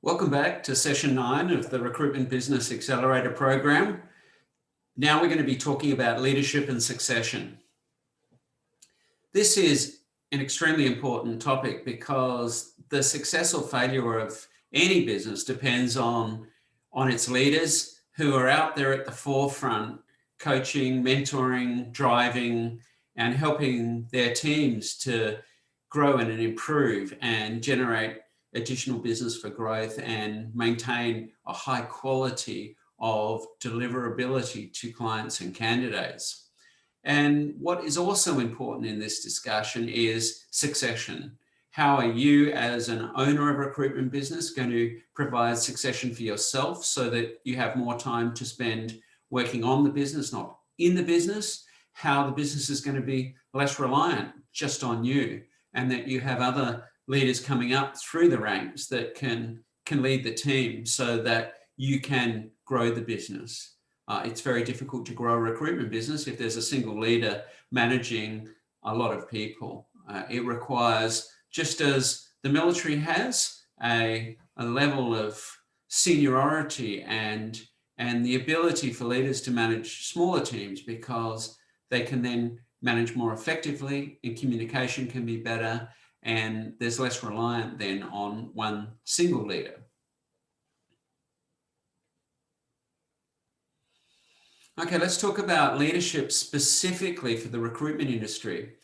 Welcome back to session 9 of the Recruitment Business Accelerator program. Now we're going to be talking about leadership and succession. This is an extremely important topic because the success or failure of any business depends on its leaders who are out there at the forefront, coaching, mentoring, driving, and helping their teams to grow and improve and generate additional business for growth and maintain a high quality of deliverability to clients and candidates. And what is also important in this discussion is succession. How are you as an owner of a recruitment business going to provide succession for yourself so that you have more time to spend working on the business, not in the business? How the business is going to be less reliant just on you, and that you have other leaders coming up through the ranks that can lead the team so that you can grow the business. It's very difficult to grow a recruitment business if there's a single leader managing a lot of people. It requires, just as the military has, a level of seniority and the ability for leaders to manage smaller teams, because they can then manage more effectively and communication can be better, and there's less reliant then on one single leader. Okay, let's talk about leadership specifically for the recruitment industry.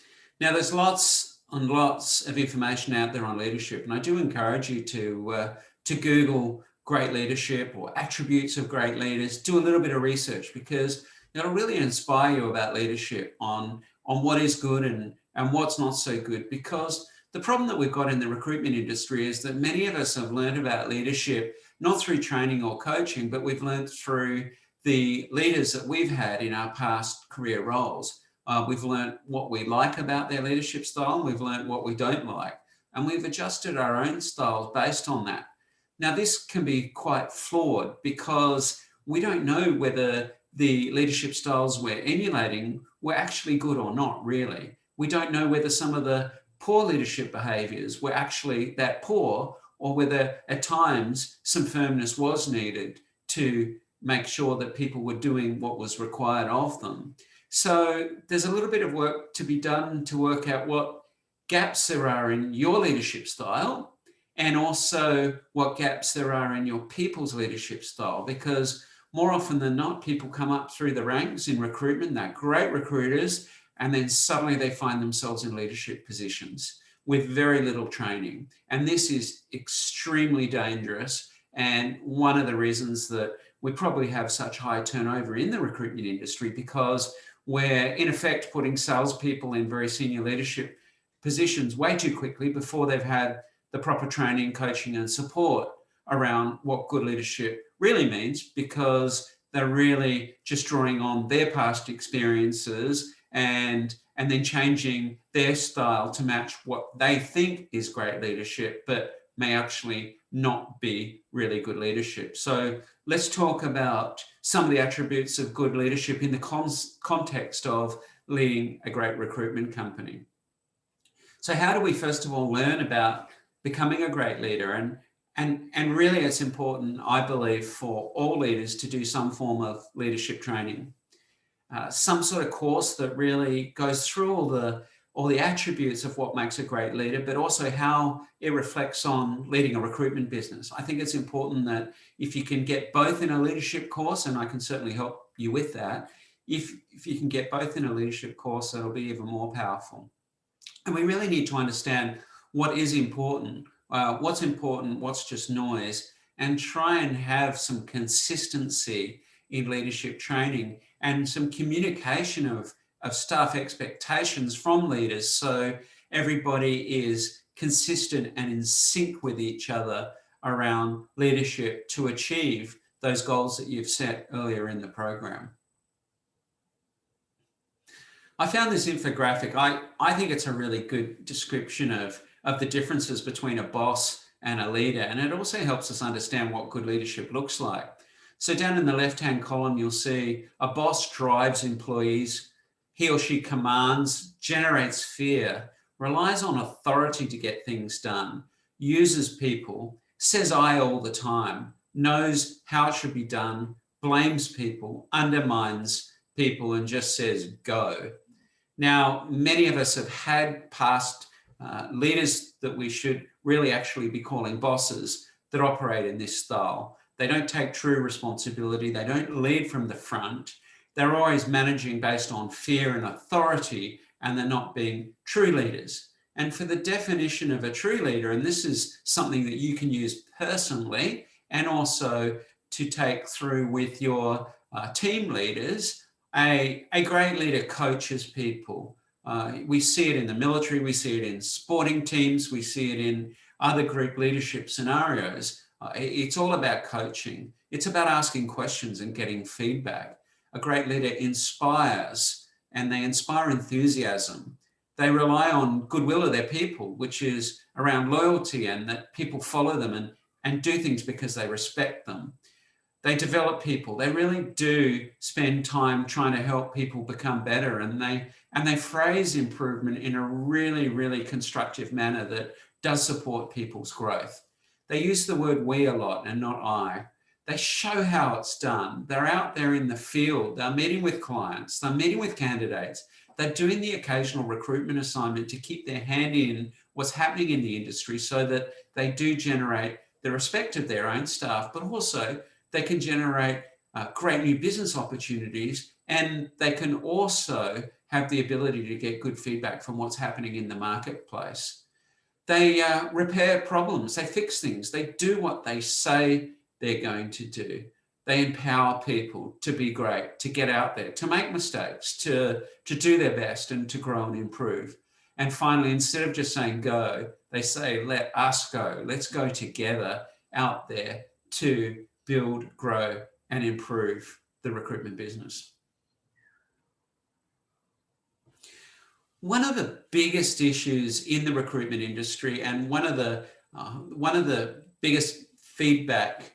Now, there's lots and lots of information out there on leadership, and I do encourage you to Google great leadership or attributes of great leaders. Do a little bit of research, because it'll really inspire you about leadership on what is good and what's not so good. Because the problem that we've got in the recruitment industry is that many of us have learned about leadership not through training or coaching, but we've learned through the leaders that we've had in our past career roles. We've learned what we like about their leadership style, and we've learned what we don't like, and we've adjusted our own styles based on that. Now, this can be quite flawed because we don't know whether the leadership styles we're emulating were actually good or not, really. We don't know whether some of the poor leadership behaviors were actually that poor, or whether at times some firmness was needed to make sure that people were doing what was required of them. So there's a little bit of work to be done to work out what gaps there are in your leadership style, and also what gaps there are in your people's leadership style, because more often than not, people come up through the ranks in recruitment, they're great recruiters, and then suddenly they find themselves in leadership positions with very little training. And this is extremely dangerous, and one of the reasons that we probably have such high turnover in the recruitment industry, because we're in effect putting salespeople in very senior leadership positions way too quickly before they've had the proper training, coaching, and support around what good leadership really means, because they're really just drawing on their past experiences and then changing their style to match what they think is great leadership, but may actually not be really good leadership. So let's talk about some of the attributes of good leadership in the context of leading a great recruitment company. So how do we first of all learn about becoming a great leader? And really, it's important, I believe, for all leaders to do some form of leadership training. Some sort of course that really goes through all the attributes of what makes a great leader, but also how it reflects on leading a recruitment business. I think it's important that if you can get both in a leadership course, and I can certainly help you with that, if you can get both in a leadership course, that'll be even more powerful. And we really need to understand what is important, what's just noise, and try and have some consistency in leadership training and some communication of staff expectations from leaders, so everybody is consistent and in sync with each other around leadership to achieve those goals that you've set earlier in the program. I found this infographic. I think it's a really good description of the differences between a boss and a leader, and it also helps us understand what good leadership looks like. So down in the left-hand column, you'll see a boss drives employees. He or she commands, generates fear, relies on authority to get things done, uses people, says I all the time, knows how it should be done, blames people, undermines people, and just says go. Now, many of us have had past leaders that we should really actually be calling bosses that operate in this style. They don't take true responsibility. They don't lead from the front. They're always managing based on fear and authority, and they're not being true leaders. And for the definition of a true leader, and this is something that you can use personally and also to take through with your team leaders, a great leader coaches people. We see it in the military, we see it in sporting teams, we see it in other group leadership scenarios. It's all about coaching. It's about asking questions and getting feedback. A great leader inspires, and they inspire enthusiasm. They rely on goodwill of their people, which is around loyalty and that people follow them and do things because they respect them. They develop people. They really do spend time trying to help people become better, and they phrase improvement in a really, really constructive manner that does support people's growth. They use the word we a lot and not I. They show how it's done. They're out there in the field. They're meeting with clients. They're meeting with candidates. They're doing the occasional recruitment assignment to keep their hand in what's happening in the industry so that they do generate the respect of their own staff, but also they can generate great new business opportunities, and they can also have the ability to get good feedback from what's happening in the marketplace. They repair problems, they fix things, they do what they say they're going to do. They empower people to be great, to get out there, to make mistakes, to do their best and to grow and improve. And finally, instead of just saying go, they say, let us go. Let's go together out there to build, grow, and improve the recruitment business. One of the biggest issues in the recruitment industry, and one of the biggest feedback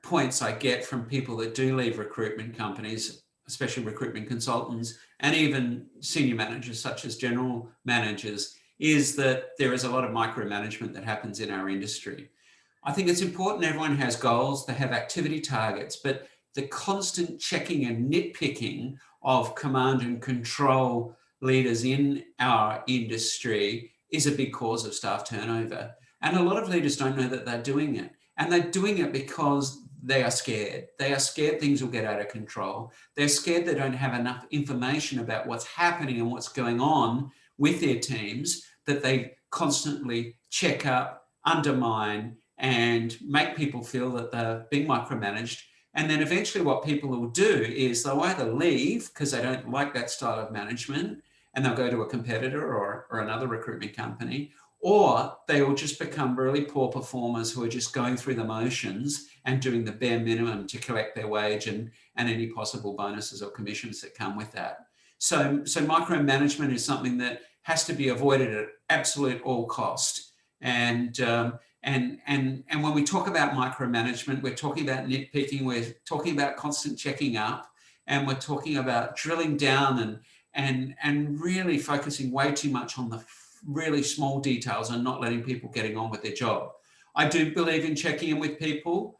points I get from people that do leave recruitment companies, especially recruitment consultants, and even senior managers such as general managers, is that there is a lot of micromanagement that happens in our industry. I think it's important everyone has goals, they have activity targets, but the constant checking and nitpicking of command and control leaders in our industry is a big cause of staff turnover. And a lot of leaders don't know that they're doing it. And they're doing it because they are scared. They are scared things will get out of control. They're scared they don't have enough information about what's happening and what's going on with their teams, that they constantly check up, undermine, and make people feel that they're being micromanaged. And then eventually what people will do is they'll either leave because they don't like that style of management and they'll go to a competitor or another recruitment company, or they will just become really poor performers who are just going through the motions and doing the bare minimum to collect their wage and any possible bonuses or commissions that come with that. So micromanagement is something that has to be avoided at absolute all cost. And when we talk about micromanagement, we're talking about nitpicking, we're talking about constant checking up, and we're talking about drilling down and really focusing way too much on the really small details and not letting people getting on with their job. I do believe in checking in with people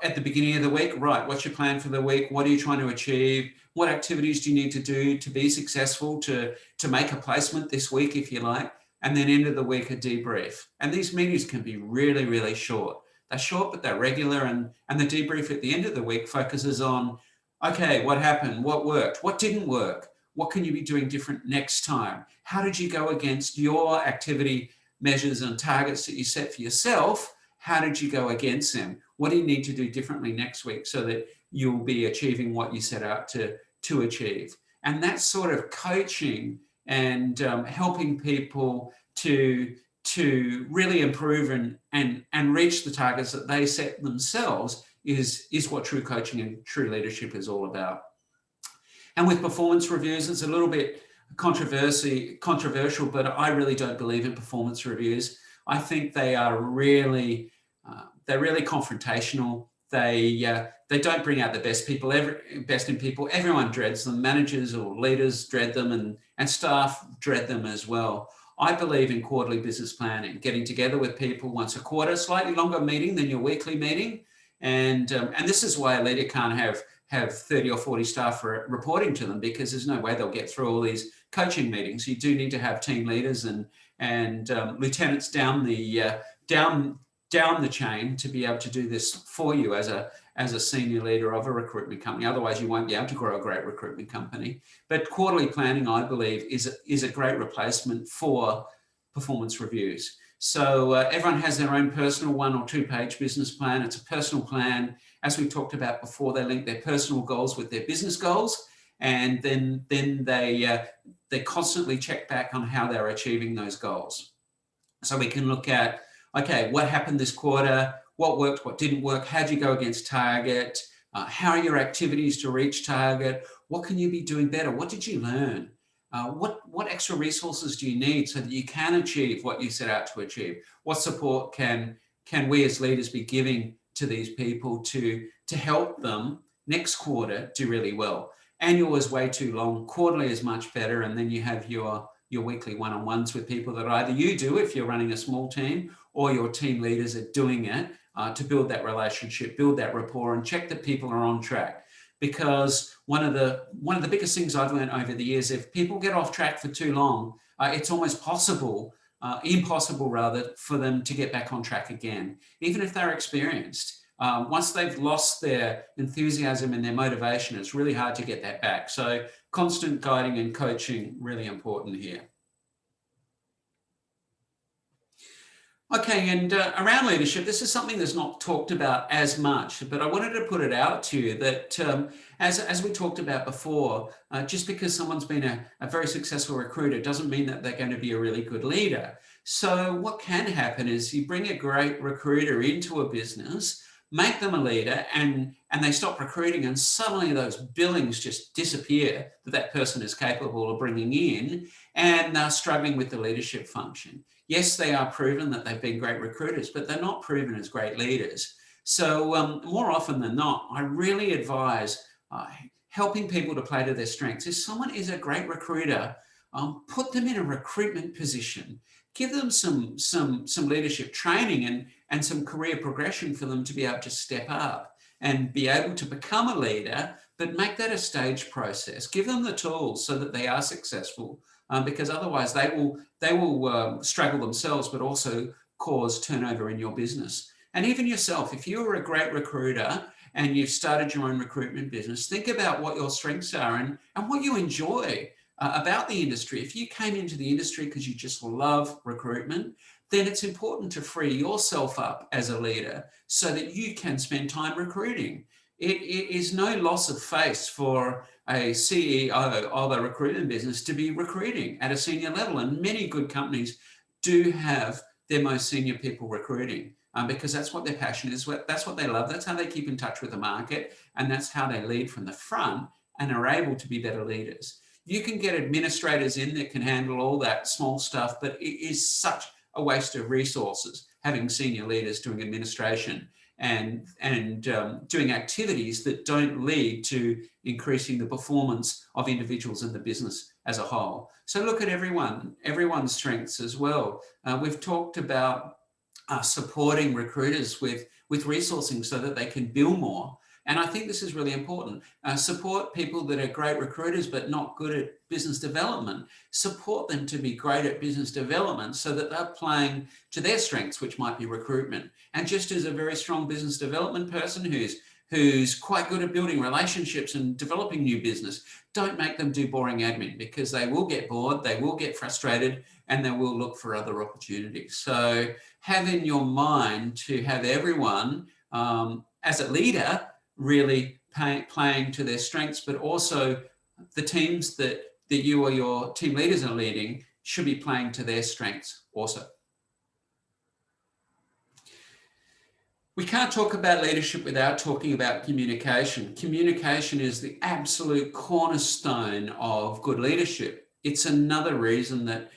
at the beginning of the week. Right, what's your plan for the week? What are you trying to achieve? What activities do you need to do to be successful, to make a placement this week, if you like? And then end of the week, a debrief. And these meetings can be really, really short. They're short, but they're regular. And the debrief at the end of the week focuses on, okay, what happened? What worked? What didn't work? What can you be doing different next time? How did you go against your activity measures and targets that you set for yourself? How did you go against them? What do you need to do differently next week so that you'll be achieving what you set out to achieve? And that sort of coaching and helping people to really improve and reach the targets that they set themselves is what true coaching and true leadership is all about. And with performance reviews, it's a little bit controversial, but I really don't believe in performance reviews. I think they are really confrontational. They don't bring out the best in people. Everyone dreads them. Managers or leaders dread them, and staff dread them as well. I believe in quarterly business planning, getting together with people once a quarter, slightly longer meeting than your weekly meeting. And this is why a leader can't have 30 or 40 staff reporting to them, because there's no way they'll get through all these coaching meetings. You do need to have team leaders and lieutenants down the chain to be able to do this for you as a senior leader of a recruitment company. Otherwise, you won't be able to grow a great recruitment company. But quarterly planning, I believe, is a great replacement for performance reviews. So everyone has their own personal 1 or 2 page business plan. It's a personal plan. As we talked about before, they link their personal goals with their business goals, and then they constantly check back on how they're achieving those goals. So we can look at, okay, what happened this quarter? What worked? What didn't work? How did you go against target? How are your activities to reach target? What can you be doing better? What did you learn? What extra resources do you need so that you can achieve what you set out to achieve? What support can we as leaders be giving to these people to help them next quarter do really well? Annual is way too long. Quarterly is much better. And then you have your weekly one-on-ones with people that either you do if you're running a small team, or your team leaders are doing it to build that relationship, build that rapport, and check that people are on track. Because one of the biggest things I've learned over the years, if people get off track for too long, it's almost impossible rather, for them to get back on track again, even if they're experienced. Once they've lost their enthusiasm and their motivation, it's really hard to get that back. So constant guiding and coaching, really important here. Okay, and around leadership, this is something that's not talked about as much, but I wanted to put it out to you that as we talked about before, just because someone's been a very successful recruiter doesn't mean that they're going to be a really good leader. So what can happen is you bring a great recruiter into a business, make them a leader, and they stop recruiting, and suddenly those billings just disappear that person is capable of bringing in, and they're struggling with the leadership function. Yes, they are proven that they've been great recruiters, but they're not proven as great leaders. So more often than not, I really advise helping people to play to their strengths. If someone is a great recruiter, put them in a recruitment position. Give them some leadership training and some career progression for them to be able to step up and be able to become a leader, but make that a staged process. Give them the tools so that they are successful, because otherwise they will struggle themselves, but also cause turnover in your business. And even yourself, if you're a great recruiter and you've started your own recruitment business, think about what your strengths are and what you enjoy about the industry. If you came into the industry because you just love recruitment, then it's important to free yourself up as a leader so that you can spend time recruiting. It is no loss of face for a CEO of a recruitment business to be recruiting at a senior level. And many good companies do have their most senior people recruiting because that's what their passion is. That's what they love. That's how they keep in touch with the market. And that's how they lead from the front and are able to be better leaders. You can get administrators in that can handle all that small stuff, but it is such a waste of resources having senior leaders doing administration and doing activities that don't lead to increasing the performance of individuals in the business as a whole. So look at everyone's strengths as well. We've talked about supporting recruiters with resourcing so that they can bill more. And I think this is really important. Support people that are great recruiters but not good at business development. Support them to be great at business development so that they're playing to their strengths, which might be recruitment. And just as a very strong business development person who's quite good at building relationships and developing new business, don't make them do boring admin, because they will get bored, they will get frustrated, and they will look for other opportunities. So have in your mind to have everyone as a leader really playing to their strengths, but also the teams that you or your team leaders are leading should be playing to their strengths also. We can't talk about leadership without talking about communication. Communication is the absolute cornerstone of good leadership. It's another reason that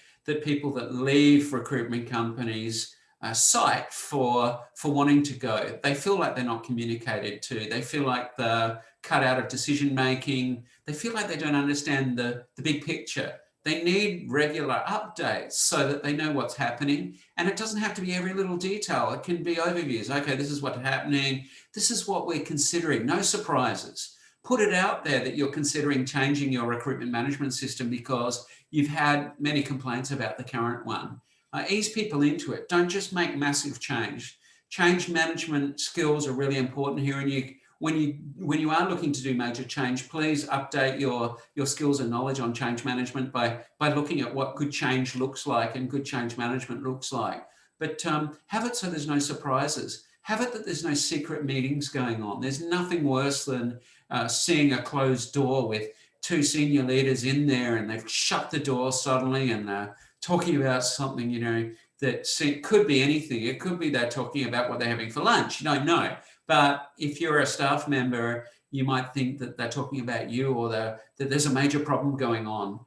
people that leave recruitment companies cite for wanting to go. They feel like they're not communicated to. They feel like they're cut out of decision making. They feel like they don't understand the big picture. They need regular updates so that they know what's happening. And it doesn't have to be every little detail. It can be overviews. Okay, this is what's happening. This is what we're considering. No surprises. Put it out there that you're considering changing your recruitment management system because you've had many complaints about the current one. Ease people into it. Don't just make massive change. Change management skills are really important here, and when you are looking to do major change, please update your skills and knowledge on change management by looking at what good change looks like and good change management looks like. But have it so there's no surprises. Have it that there's no secret meetings going on. There's nothing worse than seeing a closed door with two senior leaders in there and they've shut the door suddenly and talking about something, that could be anything. It could be they're talking about what they're having for lunch. You don't know. But if you're a staff member, you might think that they're talking about you or that there's a major problem going on.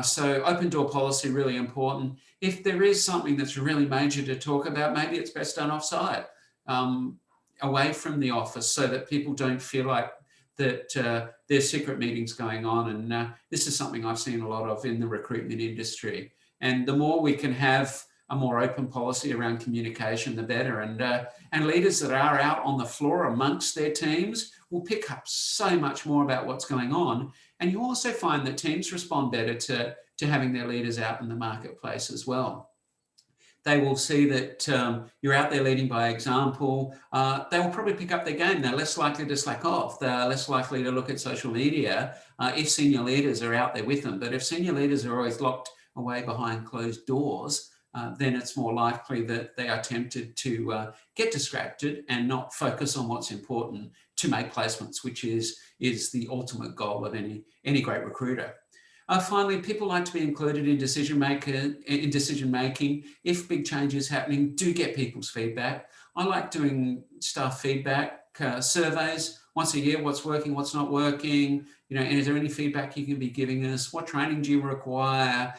So open door policy, really important. If there is something that's really major to talk about, maybe it's best done offsite, away from the office so that people don't feel like that there's secret meetings going on. And this is something I've seen a lot of in the recruitment industry. And the more we can have a more open policy around communication, the better. And leaders that are out on the floor amongst their teams will pick up so much more about what's going on. And you also find that teams respond better to having their leaders out in the marketplace as well. They will see that you're out there leading by example. They will probably pick up their game. They're less likely to slack off. They're less likely to look at social media if senior leaders are out there with them. But if senior leaders are always locked away behind closed doors, then it's more likely that they are tempted to get distracted and not focus on what's important to make placements, which is the ultimate goal of any great recruiter. Finally, people like to be included in decision making. If big change is happening, do get people's feedback. I like doing staff feedback surveys once a year. What's working, what's not working, and is there any feedback you can be giving us? What training do you require?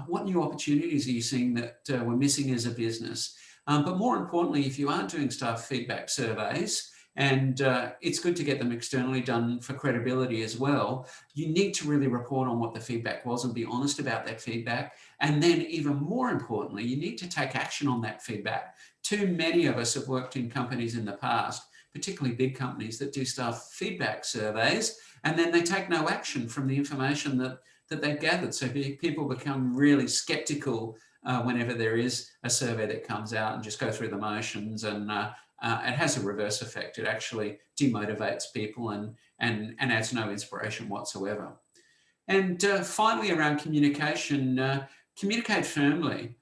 What new opportunities are you seeing that we're missing as a business? But more importantly, if you are doing staff feedback surveys, and it's good to get them externally done for credibility as well, you need to really report on what the feedback was and be honest about that feedback. And then even more importantly, you need to take action on that feedback. Too many of us have worked in companies in the past, particularly big companies, that do staff feedback surveys, and then they take no action from the information that they've gathered. So people become really skeptical whenever there is a survey that comes out and just go through the motions, and it has a reverse effect. It actually demotivates people and adds no inspiration whatsoever. And finally, around communication, communicate firmly.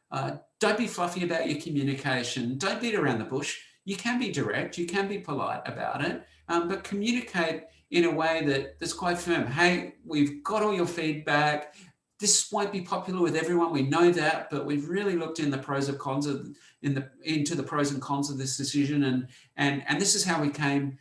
Don't be fluffy about your communication. Don't beat around the bush. You can be direct, you can be polite about it, but communicate in a way that's quite firm. Hey, we've got all your feedback. This won't be popular with everyone. We know that, but we've really looked in the pros and cons into the pros and cons of this decision, and this is how we came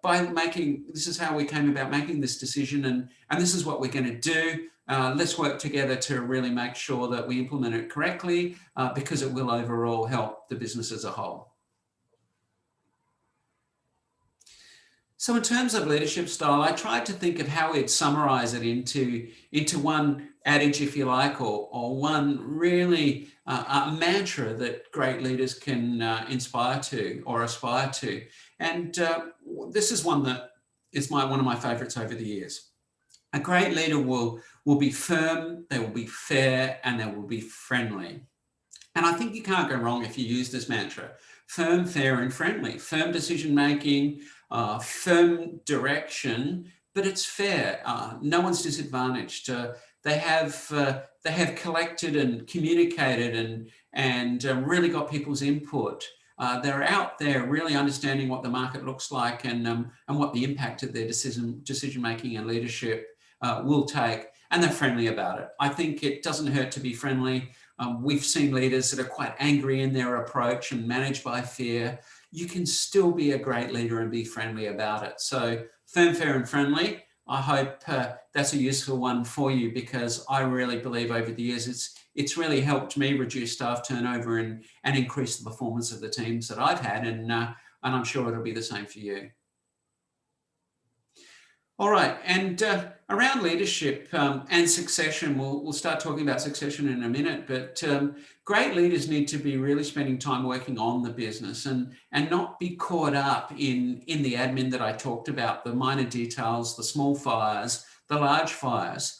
this is how we came about making this decision, and this is what we're going to do. Let's work together to really make sure that we implement it correctly, because it will overall help the business as a whole. So in terms of leadership style, I tried to think of how we'd summarize it into one adage, if you like, or one really mantra that great leaders can inspire to or aspire to. And this is one that is one of my favorites over the years. A great leader will be firm, they will be fair, and they will be friendly. And I think you can't go wrong if you use this mantra: firm, fair, and friendly. Firm decision-making, firm direction, but it's fair. No one's disadvantaged. They have collected and communicated and really got people's input. They're out there really understanding what the market looks like and what the impact of their decision-making and leadership will take, and they're friendly about it. I think it doesn't hurt to be friendly. We've seen leaders that are quite angry in their approach and managed by fear. You can still be a great leader and be friendly about it. So firm, fair, and friendly. I hope that's a useful one for you, because I really believe over the years it's really helped me reduce staff turnover and increase the performance of the teams that I've had, and I'm sure it'll be the same for you. All right, and around leadership and succession, we'll start talking about succession in a minute, but great leaders need to be really spending time working on the business and not be caught up in the admin that I talked about, the minor details, the small fires, the large fires.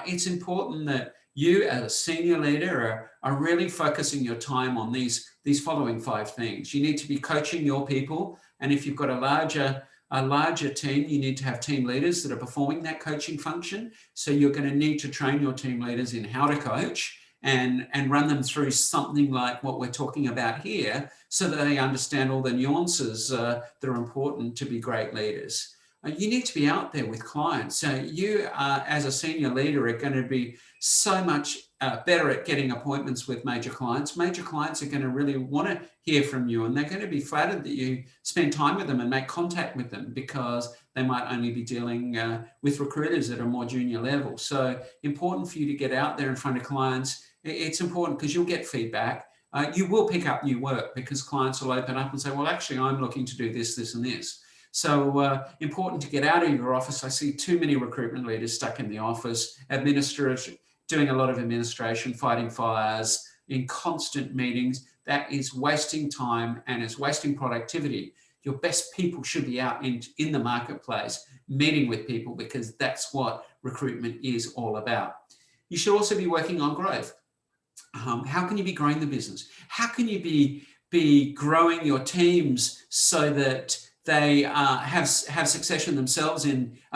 It's important that you as a senior leader are really focusing your time on these following 5 things. You need to be coaching your people, and if you've got a larger team, you need to have team leaders that are performing that coaching function. So you're going to need to train your team leaders in how to coach and run them through something like what we're talking about here so that they understand all the nuances that are important to be great leaders. You need to be out there with clients. So you, as a senior leader, are going to be so much better at getting appointments with major clients. Major clients are going to really want to hear from you, and they're going to be flattered that you spend time with them and make contact with them, because they might only be dealing with recruiters at a more junior level. So important for you to get out there in front of clients. It's important because you'll get feedback. You will pick up new work because clients will open up and say, well, actually, I'm looking to do this, this, and this. So important to get out of your office. I see too many recruitment leaders stuck in the office, administrators doing a lot of administration, fighting fires, in constant meetings. That is wasting time and it's wasting productivity. Your best people should be out in the marketplace, meeting with people, because that's what recruitment is all about. You should also be working on growth. How can you be growing the business? How can you be growing your teams so that they have succession themselves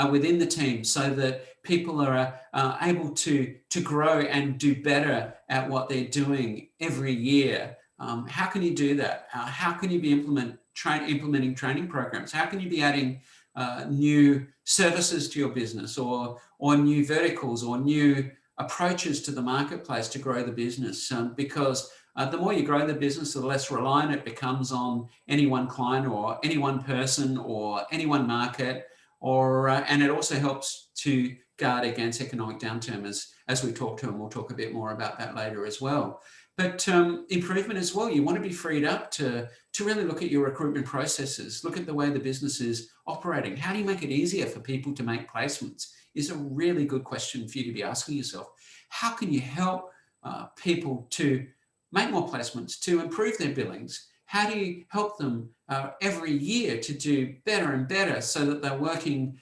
within the team, so that people are able to grow and do better at what they're doing every year? How can you do that? How can you be implementing training programs? How can you be adding new services to your business, or new verticals, or new approaches to the marketplace to grow the business? Because the more you grow the business, the less reliant it becomes on any one client or any one person or any one market, and it also helps to guard against economic downturn, as we talk to, and we'll talk a bit more about that later as well. But improvement as well. You want to be freed up to really look at your recruitment processes, look at the way the business is operating. How do you make it easier for people to make placements? Is a really good question for you to be asking yourself. How can you help people to make more placements, to improve their billings? How do you help them every year to do better and better, so that they're working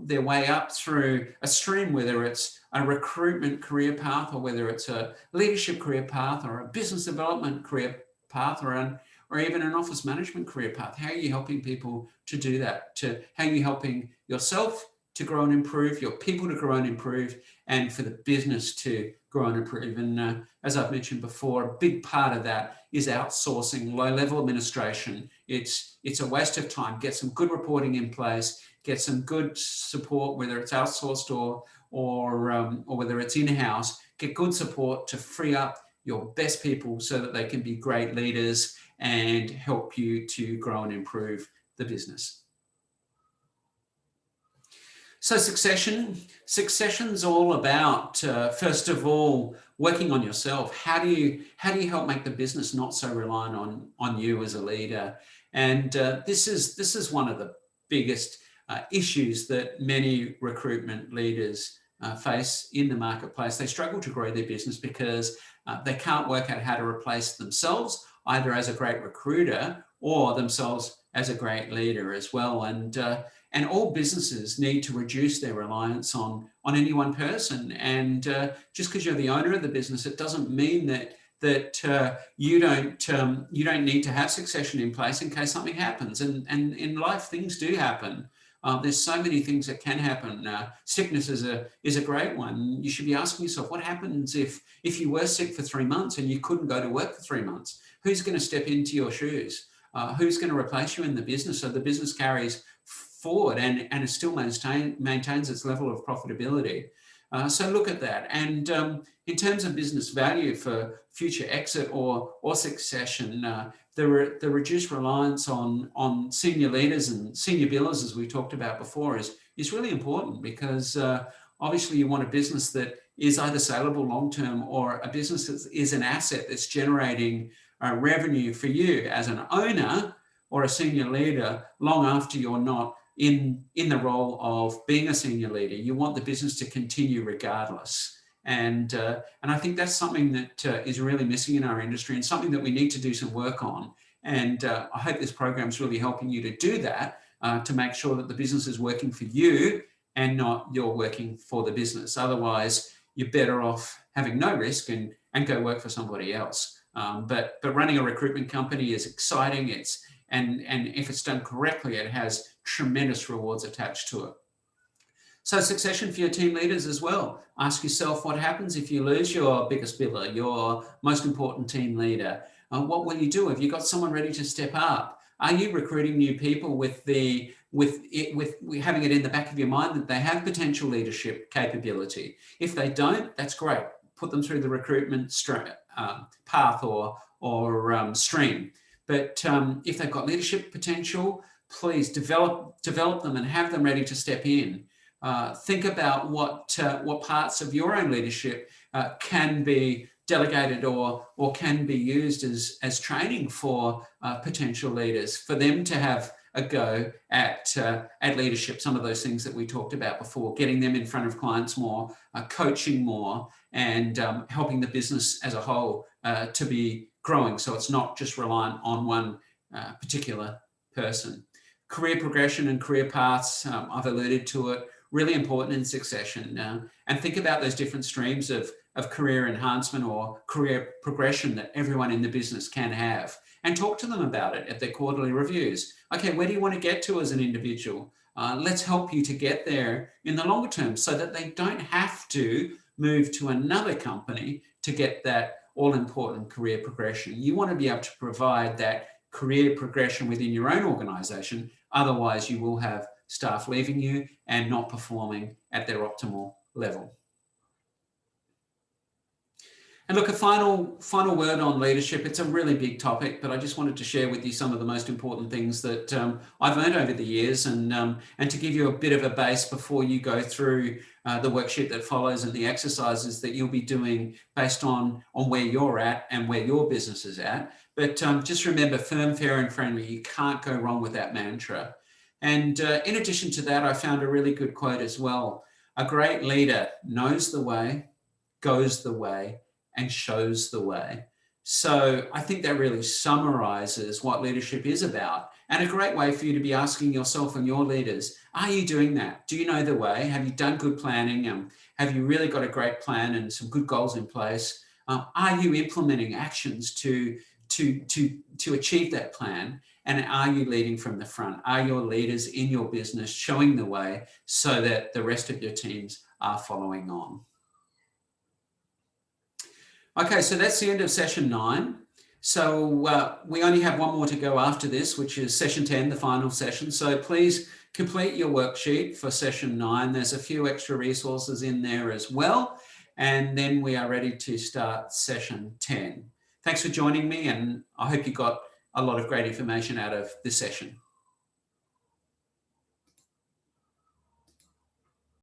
their way up through a stream, whether it's a recruitment career path, or whether it's a leadership career path, or a business development career path, or even an office management career path? How are you helping people to do that? How are you helping yourself to grow and improve, your people to grow and improve, and for the business to grow and improve? And as I've mentioned before, a big part of that is outsourcing low-level administration. It's a waste of time. Get some good reporting in place, get some good support, whether it's outsourced or whether it's in-house. Get good support to free up your best people so that they can be great leaders and help you to grow and improve the business. So succession's all about, first of all, working on yourself. How do you help make the business not so reliant on you as a leader? And this is one of the biggest issues that many recruitment leaders face in the marketplace. They struggle to grow their business because they can't work out how to replace themselves, either as a great recruiter or themselves as a great leader as well. And all businesses need to reduce their reliance on any one person. And just because you're the owner of the business, it doesn't mean that you don't need to have succession in place in case something happens. And in life, things do happen. There's so many things that can happen. Sickness is a great one. You should be asking yourself, what happens if you were sick for 3 months and you couldn't go to work for 3 months? Who's going to step into your shoes? Who's going to replace you in the business so the business carries forward and it still maintains its level of profitability? So look at that. And in terms of business value for future exit or succession, the reduced reliance on senior leaders and senior billers, as we talked about before, is really important, because obviously you want a business that is either saleable long-term, or a business that is an asset that's generating revenue for you as an owner or a senior leader long after you're not in the role of being a senior leader. You want the business to continue regardless. And I think that's something that is really missing in our industry, and something that we need to do some work on. And I hope this program is really helping you to do that, to make sure that the business is working for you and not you're working for the business. Otherwise, you're better off having no risk and go work for somebody else. But running a recruitment company is exciting. And if it's done correctly, it has tremendous rewards attached to it. So succession for your team leaders as well. Ask yourself what happens if you lose your biggest biller, your most important team leader. What will you do? Have you got someone ready to step up? Are you recruiting new people with having it in the back of your mind that they have potential leadership capability? If they don't, that's great. Put them through the recruitment path or stream. But if they've got leadership potential, please develop them and have them ready to step in. Think about what parts of your own leadership can be delegated or can be used as training for potential leaders, for them to have a go at leadership. Some of those things that we talked about before, getting them in front of clients more, coaching more, and helping the business as a whole to be growing, so it's not just reliant on one particular person. Career progression and career paths, I've alluded to it, really important in succession. And think about those different streams of career enhancement or career progression that everyone in the business can have, and talk to them about it at their quarterly reviews. Okay, where do you want to get to as an individual? Let's help you to get there in the longer term, so that they don't have to move to another company to get that all-important career progression. You want to be able to provide that career progression within your own organization. Otherwise, you will have staff leaving you and not performing at their optimal level. And look, a final word on leadership. It's a really big topic, but I just wanted to share with you some of the most important things that I've learned over the years, and to give you a bit of a base before you go through the worksheet that follows and the exercises that you'll be doing based on where you're at and where your business is at. But just remember, firm, fair, and friendly. You can't go wrong with that mantra. And in addition to that, I found a really good quote as well. A great leader knows the way, goes the way, and shows the way. So I think that really summarizes what leadership is about, and a great way for you to be asking yourself and your leaders, are you doing that? Do you know the way? Have you done good planning? Have you really got a great plan and some good goals in place? Are you implementing actions to achieve that plan? And are you leading from the front? Are your leaders in your business showing the way so that the rest of your teams are following on? Okay, so that's the end of session 9. So we only have one more to go after this, which is session 10, the final session. So please complete your worksheet for session 9. There's a few extra resources in there as well. And then we are ready to start session 10. Thanks for joining me, and I hope you got a lot of great information out of this session.